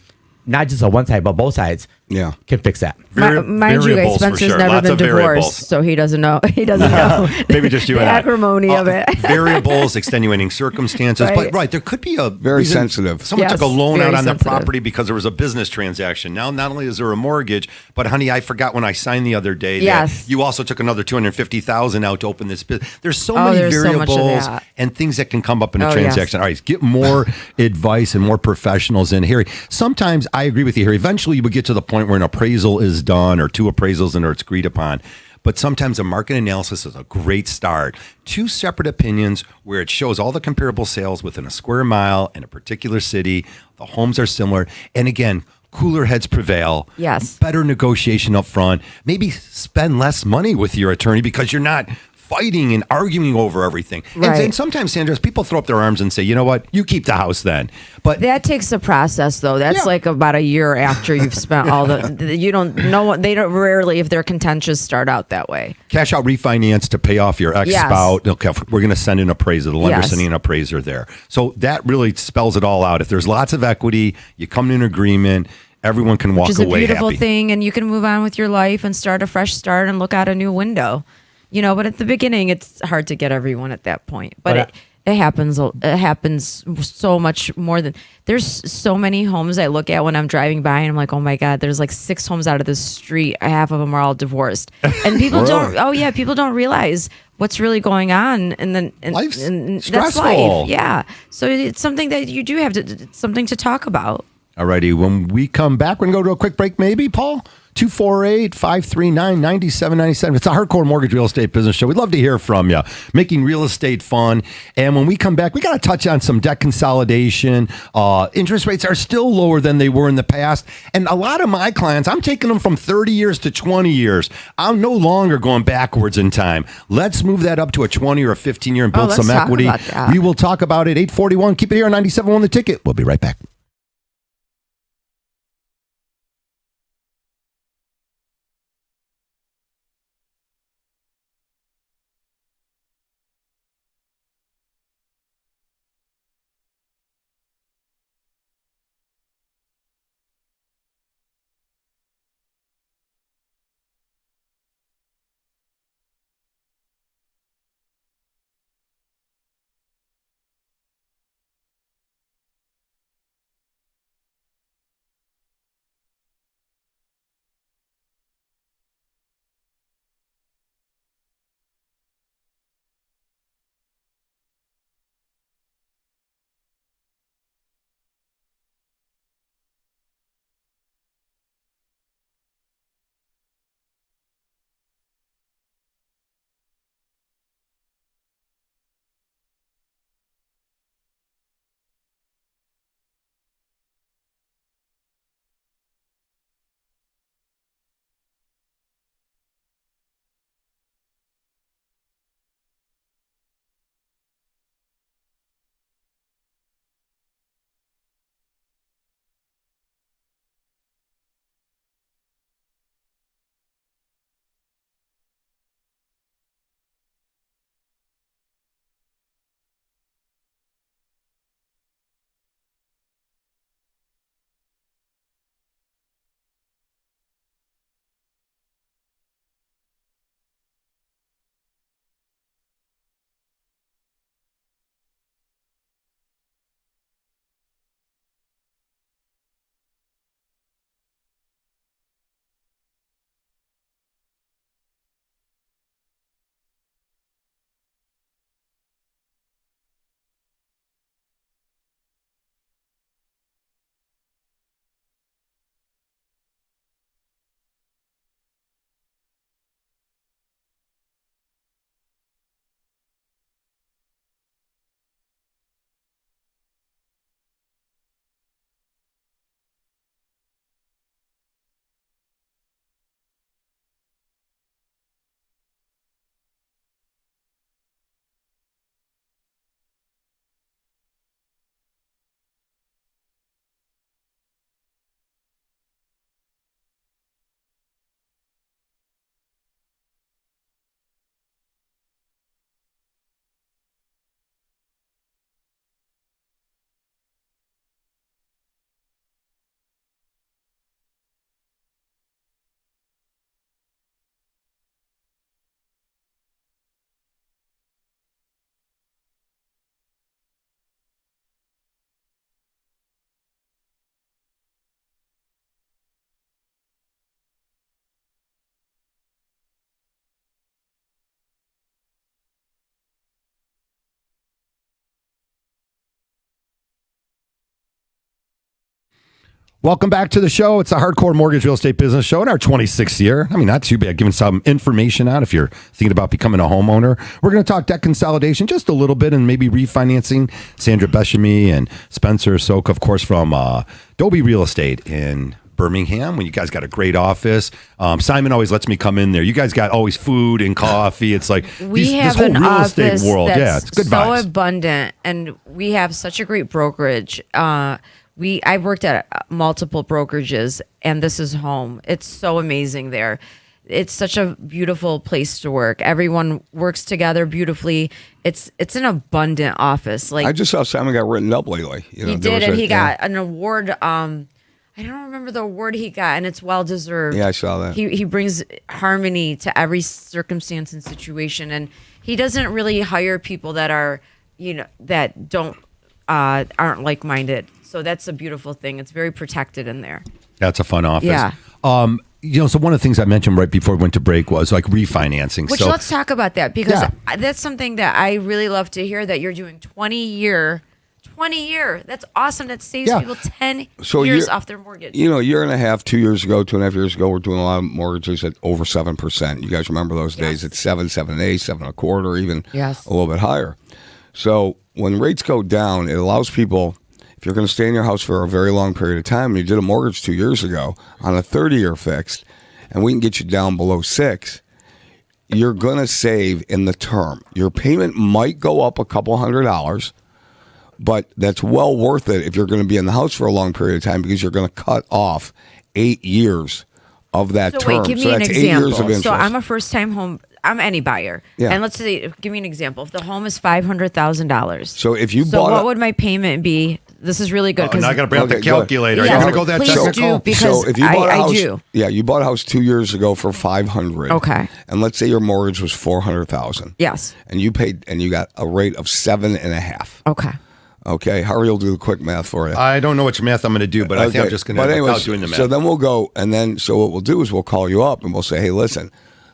not just on one side, but both sides, Yeah. can fix that. Mind you, guys, Variables for Spencer's sure. never Lots been of divorced, variables. so he doesn't know. He doesn't know. Maybe just you the and I. acrimony of it. Variables, extenuating circumstances. Right. But there could be a Very reason sensitive. Someone Yes, took a loan very out on sensitive. the property because there was a business transaction. Now, not only is there a mortgage, but honey, I forgot when I signed the other day Yes. that you also took another $250,000 out to open this business. There's so Oh, many there's so much of variables that. and things that can come up in a Oh, transaction. yes. All right, get more advice and more professionals in. Harry, sometimes I agree with you, Harry. Eventually, you would get to the point where an appraisal is done or two appraisals and it's agreed upon. But sometimes a market analysis is a great start. Two separate opinions where it shows all the comparable sales within a square mile in a particular city. The homes are similar. And again, cooler heads prevail. Yes. Better negotiation up front. Maybe spend less money with your attorney because you're not fighting and arguing over everything. Right. And sometimes, Sandra, people throw up their arms and say, you know what, you keep the house then. But That takes a process, though. That's Yeah. like about a year after you've spent all you don't know. They don't rarely, if they're contentious, start out that way. cash out refinance to pay off your ex-spouse. Okay, we're going to send an appraiser. The lender's Yes. sending an appraiser there. So that really spells it all out. If there's lots of equity, you come to an agreement, everyone can walk Which is a away beautiful happy. thing, and you can move on with your life and start a fresh start and look out a new window. But at the beginning, it's hard to get everyone at that point. But it happens. It happens so much more than. There's so many homes I look at when I'm driving by, and I'm like, oh my god, there's like 6 homes out of this street. Half of them are all divorced, and people don't. Oh yeah, people don't realize what's really going on, and then Life's that's stressful. life. Yeah, so it's something that you do have to. It's something to talk about. All righty. When we come back, we're going to go to a quick break, maybe, Paul? 248-539-9797. It's a Hardcore Mortgage Real Estate Business Show. We'd love to hear from you. Making real estate fun. And when we come back, we got to touch on some debt consolidation. Interest rates are still lower than they were in the past. And a lot of my clients, I'm taking them from 30 years to 20 years. I'm no longer going backwards in time. Let's move that up to a 20 or a 15 year and build let's some talk equity. about that. We will talk about it. 841. Keep it here on 97.1 The Ticket. We'll be right back. Welcome back to the show. It's the Hardcore Mortgage Real Estate Business Show in our 26th year. I mean, not too bad. Giving some information out if you're thinking about becoming a homeowner. We're going to talk debt consolidation just a little bit and maybe refinancing. Sandra Beshany and Spencer Soka, of course, from DOBI Real Estate in Birmingham. When you guys got a great office. Simon always lets me come in there. You guys got always food and coffee. It's like we have this whole an real office estate world. that's Yeah, it's good so vibes. abundant, and we have such a great brokerage. I've worked at multiple brokerages, and this is home. It's so amazing there. It's such a beautiful place to work. Everyone works together beautifully. It's an abundant office. Like I just saw Simon got written up lately. You know, he did, and he got an award. I don't remember the award he got, and it's well deserved. Yeah, I saw that. He brings harmony to every circumstance and situation, and he doesn't really hire people that are, that don't aren't like minded. So that's a beautiful thing. It's very protected in there. That's a fun office. Yeah. So one of the things I mentioned right before we went to break was like refinancing. Which let's talk about that, because that's something that I really love to hear, that you're doing 20 year. That's awesome. That saves people 10 years off their mortgage. You know, a year and a half, 2 years ago, 2.5 years ago, we're doing a lot of mortgages at over 7%. You guys remember those days at 7, 7.8, 7.25, even a little bit higher. So when rates go down, it allows people, if you're going to stay in your house for a very long period of time, and you did a mortgage 2 years ago on a 30-year fixed, and we can get you down below 6, you're going to save in the term. Your payment might go up a couple $100, but that's well worth it if you're going to be in the house for a long period of time, because you're going to cut off 8 years of that term. Wait, give me so an that's example. 8 years of interest. So I'm a first-time home. I'm any buyer, and let's say, give me an example. If the home is $500,000, so if you what would my payment be? This is really good. Now I got to bring up the calculator. Yeah, You're going to go that please technical? do, because so if you bought a house, I do. Yeah, you bought a house 2 years ago for $500. Okay. And let's say your mortgage was $400,000. Yes. And you paid, and you got a rate of 7.5. Okay. Okay, Harry will do the quick math for you. I don't know which math I'm going to do, but I think I'm just going to without doing the math. So then we'll go, and then so what we'll do is we'll call you up and we'll say, hey, listen,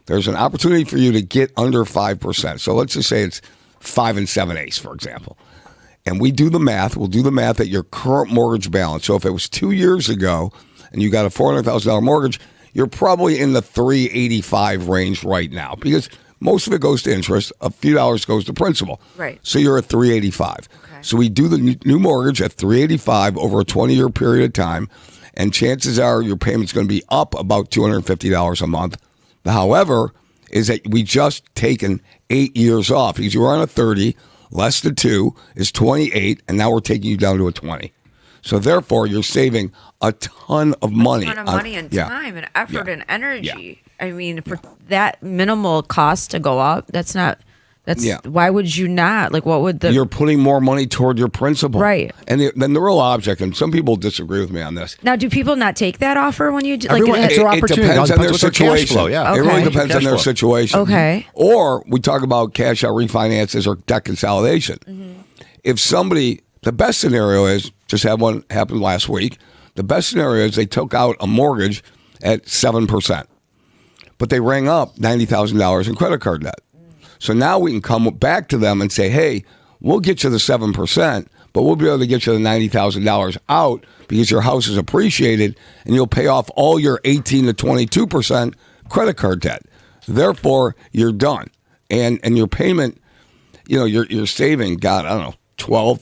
there's an opportunity for you to get under 5%. So let's just say it's 5 7/8, for example. And we do the math. We'll do the math at your current mortgage balance. So if it was 2 years ago and you got a $400,000 mortgage, you're probably in the 385 range right now, because most of it goes to interest. A few dollars goes to principal. Right. So you're at 385. Okay. So we do the new mortgage at 385 over a 20-year period of time, and chances are your payment's going to be up about $250 a month. However, is that we just taken 8 years off, because you were on a 30, less than 2 is 28, and now we're taking you down to a 20. So therefore, you're saving a ton of money. A ton of money and time and effort and energy. Yeah. I mean, for that minimal cost to go up, why would you not? Like, what would You're putting more money toward your principal. Right. And then the real object, and some people disagree with me on this. Now, do people not take that offer when you do? Everyone, it's their opportunity. It depends on their with their situation. cash flow, yeah. It really depends on their situation. Okay. Or we talk about cash out refinances or debt consolidation. Mm-hmm. If somebody, the best scenario is, just had one happen last week. The best scenario is they took out a mortgage at 7%, but they rang up $90,000 in credit card debt. So now we can come back to them and say, hey, we'll get you the 7%, but we'll be able to get you the $90,000 out because your house is appreciated, and you'll pay off all your 18 to 22% credit card debt. Therefore, you're done. And your payment, you're saving, God, I don't know, $1,200,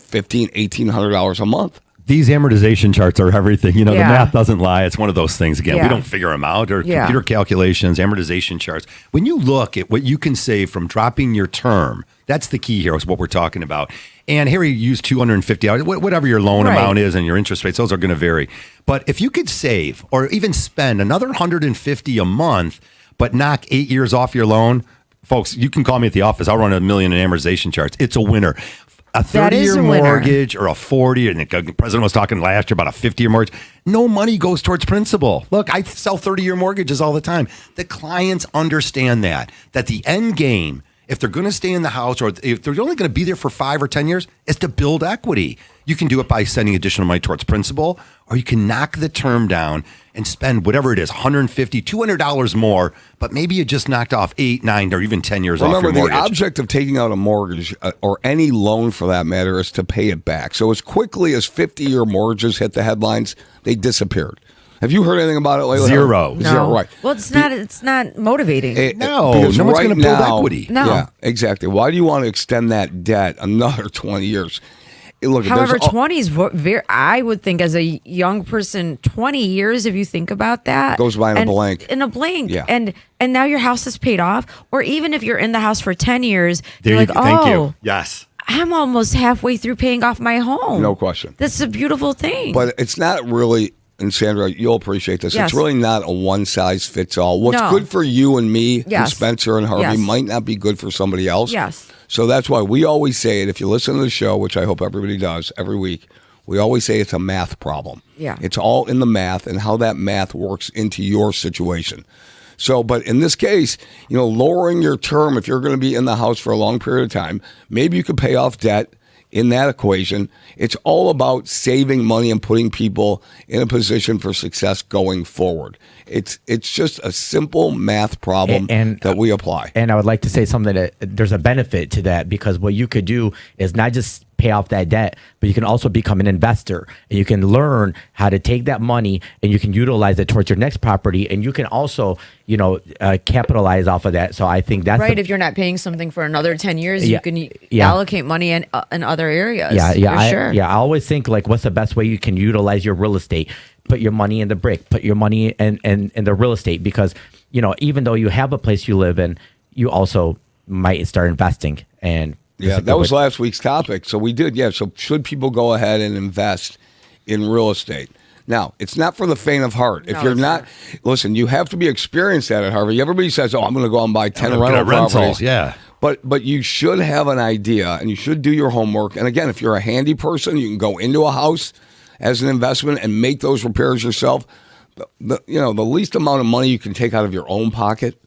$1,500, $1,800 a month. These amortization charts are everything. The math doesn't lie. It's one of those things. Again, we don't figure them out, or computer calculations, amortization charts. When you look at what you can save from dropping your term, that's the key here, is what we're talking about. And Harry used $250, whatever your loan amount is and your interest rates, those are going to vary. But if you could save or even spend another $150 a month, but knock 8 years off your loan, folks, you can call me at the office. I'll run $1 million in amortization charts. It's a winner. A 30-year mortgage or a 40, and the president was talking last year about a 50-year mortgage. No money goes towards principal. Look, I sell 30-year mortgages all the time. The clients understand that the end game if they're going to stay in the house or if they're only going to be there for 5 or 10 years, is to build equity. You can do it by sending additional money towards principal, or you can knock the term down and spend whatever it is, $150, $200 more, but maybe you just knocked off 8, 9, or even 10 years off your mortgage. Remember, the object of taking out a mortgage or any loan for that matter is to pay it back. So as quickly as 50-year mortgages hit the headlines, they disappeared. Have you heard anything about it lately? Zero. No. Zero, right. Well, it's not motivating. No because one's going to build now- equity. No. Yeah, exactly. Why do you want to extend that debt another 20 years? Look, However, there's 20 is very, I would think as a young person, 20 years, if you think about that. Goes by in a blink. In a blink. Yeah. And now your house is paid off. Or even if you're in the house for 10 years, There you're you like, go. Thank oh, you. Yes. I'm almost halfway through paying off my home. No question. That's a beautiful thing. But it's not really, and Sandra, you'll appreciate this. Yes. It's really not a one-size-fits-all. What's No. good for you and me and Yes. Spencer and Harvey Yes. might not be good for somebody else. Yes. So that's why we always say it. If you listen to the show, which I hope everybody does every week, we always say it's a math problem. Yeah. It's all in the math and how that math works into your situation. So, but in this case, lowering your term, if you're going to be in the house for a long period of time, maybe you could pay off debt in that equation. It's all about saving money and putting people in a position for success going forward. It's just a simple math problem that we apply. And I would like to say something that there's a benefit to that, because what you could do is not just pay off that debt, but you can also become an investor, and you can learn how to take that money and you can utilize it towards your next property, and you can also capitalize off of that. So I think that's right. If you're not paying something for another 10 years, Yeah. you can Yeah. allocate money in other areas. I always think, like, what's the best way you can utilize your real estate? Put your money in the brick, put your money in the real estate, because even though you have a place you live in, you also might start investing. And yeah, that was last week's topic. So we did. Yeah. So should people go ahead and invest in real estate? Now, it's not for the faint of heart. If No, you're it's not, listen, you have to be experienced at it, Harvey. Everybody says, "Oh, I'm going to go out and buy 10 rental properties." Yeah. But you should have an idea, and you should do your homework. And again, if you're a handy person, you can go into a house as an investment and make those repairs yourself. The least amount of money you can take out of your own pocket,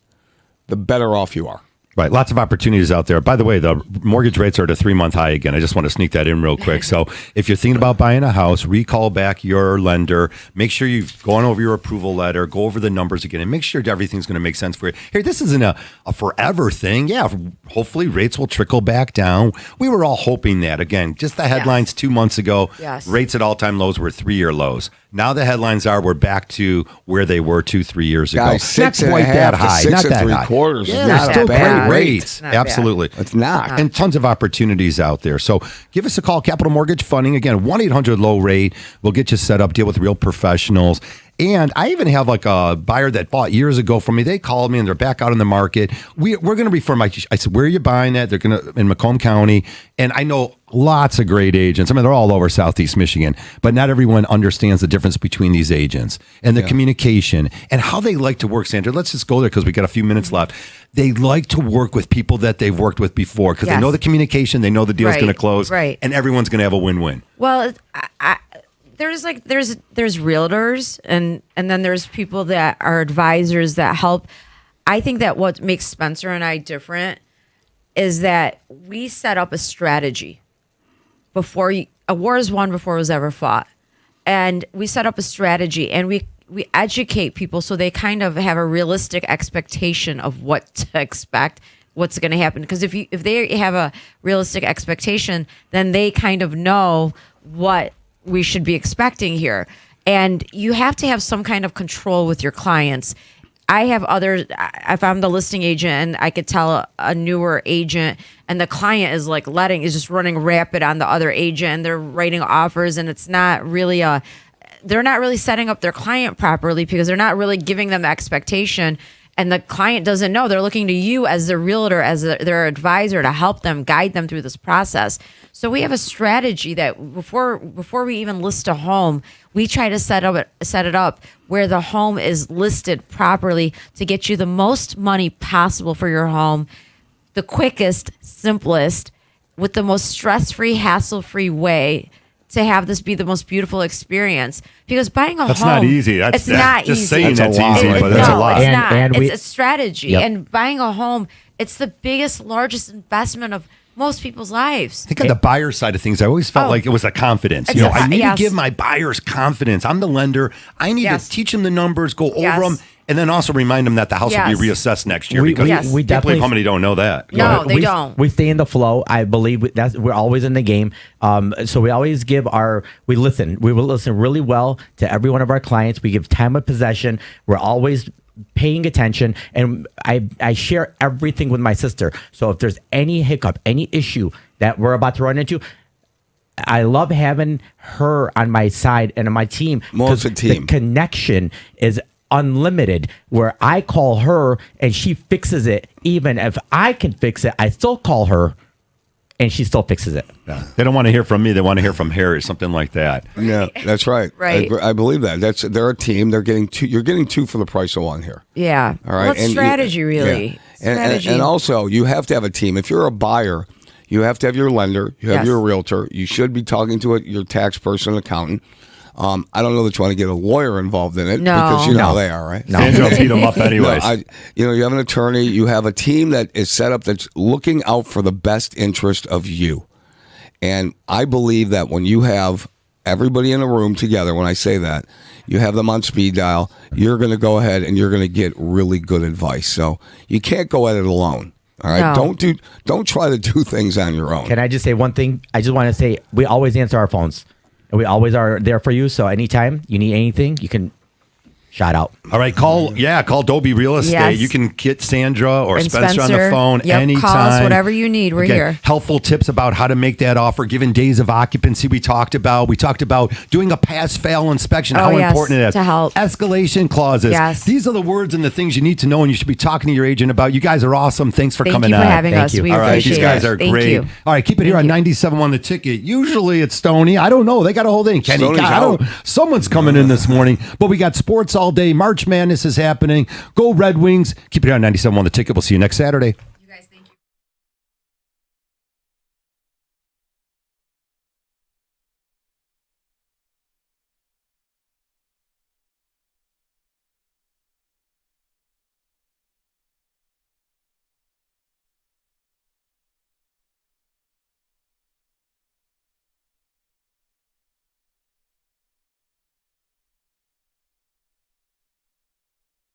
the better off you are. Right. Lots of opportunities out there. By the way, the mortgage rates are at a 3-month high again. I just want to sneak that in real quick. So if you're thinking about buying a house, recall back your lender. Make sure you've gone over your approval letter, go over the numbers again, and make sure everything's going to make sense for you. Here, this isn't a forever thing. Yeah, hopefully rates will trickle back down. We were all hoping that. Again, just the headlines 2 months ago, rates at all-time lows were 3-year lows. Now the headlines are we're back to where they were 2-3 years ago. Guys, 6 not quite that high. to 6 Not that high. 3/4 Yeah, is they're not still a bad great rate. rates. Not bad. Absolutely. It's not. And tons of opportunities out there. So give us a call, Capital Mortgage Funding. Again, 1-800-LOW-RATE. We'll get you set up, deal with real professionals. And I even have like a buyer that bought years ago from me. They called me and they're back out in the market. We're going to refer I said, where are you buying at? They're going to in Macomb County. And I know lots of great agents. I mean, they're all over Southeast Michigan, but not everyone understands the difference between these agents and the communication and how they like to work. Sandra, let's just go there because we got a few minutes left. They like to work with people that they've worked with before because they know the communication, they know the deal's going to close, and everyone's going to have a win-win. Well, there's realtors and then there's people that are advisors that help. I think that what makes Spencer and I different is that we set up a strategy before a war is won before it was ever fought. And we set up a strategy and we educate people so they kind of have a realistic expectation of what to expect, what's going to happen. Because if they have a realistic expectation, then they kind of know what we should be expecting here. And you have to have some kind of control with your clients. If I'm the listing agent and I could tell a newer agent and the client is is just running rapid on the other agent and they're writing offers and it's not really they're not really setting up their client properly because they're not really giving them expectation. And the client doesn't know. They're looking to you as the realtor, as their advisor to help them, guide them through this process. So we have a strategy that before we even list a home, we try to set it up where the home is listed properly to get you the most money possible for your home, the quickest, simplest, with the most stress-free, hassle-free way to have this be the most beautiful experience, because buying a That's home, not easy. It's not just easy. saying That's that's a lot, easy, right but there. that's a No, lot. it's And- not. and It's we- a strategy. Yep. And buying a home, it's the biggest, largest investment of most people's lives. I think on the buyer side of things, I always felt like it was a confidence. It's I need yes. to give my buyers confidence. I'm the lender. I need Yes. to teach them the numbers, go over Yes. them, and then also remind them that the house will Yes. be reassessed next year. We- because we- Yes. we can't believe definitely- how many don't know that. No, they we, don't. We stay in the flow. I believe we're always in the game. So we always give we will listen really well to every one of our clients. We give time of possession. We're always paying attention, and I share everything with my sister. So if there's any hiccup, any issue that we're about to run into, I love having her on my side and on my team. Well, it's a 'cause team. The connection is unlimited, where I call her and she fixes it. Even if I can fix it, I still call her and she still fixes it. They don't want to hear from me. They want to hear from Harry, something like that. Yeah, that's right. Right. I believe that. They're a team. They're getting two. You're getting two for the price of one here. Yeah. All right. Well, it's And strategy, yeah. really. And Strategy. and also, you have to have a team. If you're a buyer, you have to have your lender. You have Yes. your realtor. You should be talking to your tax person, accountant. I don't know that you want to get a lawyer involved in it No. because you know how No. they are, right? No. Sandra will beat them up anyways. You have an attorney. You have a team that is set up that's looking out for the best interest of you. And I believe that when you have everybody in a room together, when I say that, you have them on speed dial, you're going to go ahead and you're going to get really good advice. So you can't go at it alone. All right. No. Don't try to do things on your own. Can I just say one thing? I just want to say we always answer our phones, and we always are there for you. So anytime you need anything, you can shout out. All right, call DOBI Real Estate. Yes. You can get Sandra or And Spencer on the phone Yep, anytime. call us, whatever you need. We're here. Helpful tips about how to make that offer, given days of occupancy we talked about. We talked about doing a pass-fail inspection, Oh, how yes, important it is. to help. Escalation clauses. Yes. These are the words and the things you need to know and you should be talking to your agent about. You guys are awesome. Thanks for Thank coming you for on. having Thank us. you. We All right, appreciate these guys it. are Thank great. You. All right, keep it here on 97 on the ticket. Usually it's Stoney. I don't know. They got a whole thing. Kenny, Stoney's I don't out. Someone's coming in this morning, but we got sports all day. March Madness is happening. Go Red Wings. Keep it here on 97 on the ticket. We'll see you next Saturday.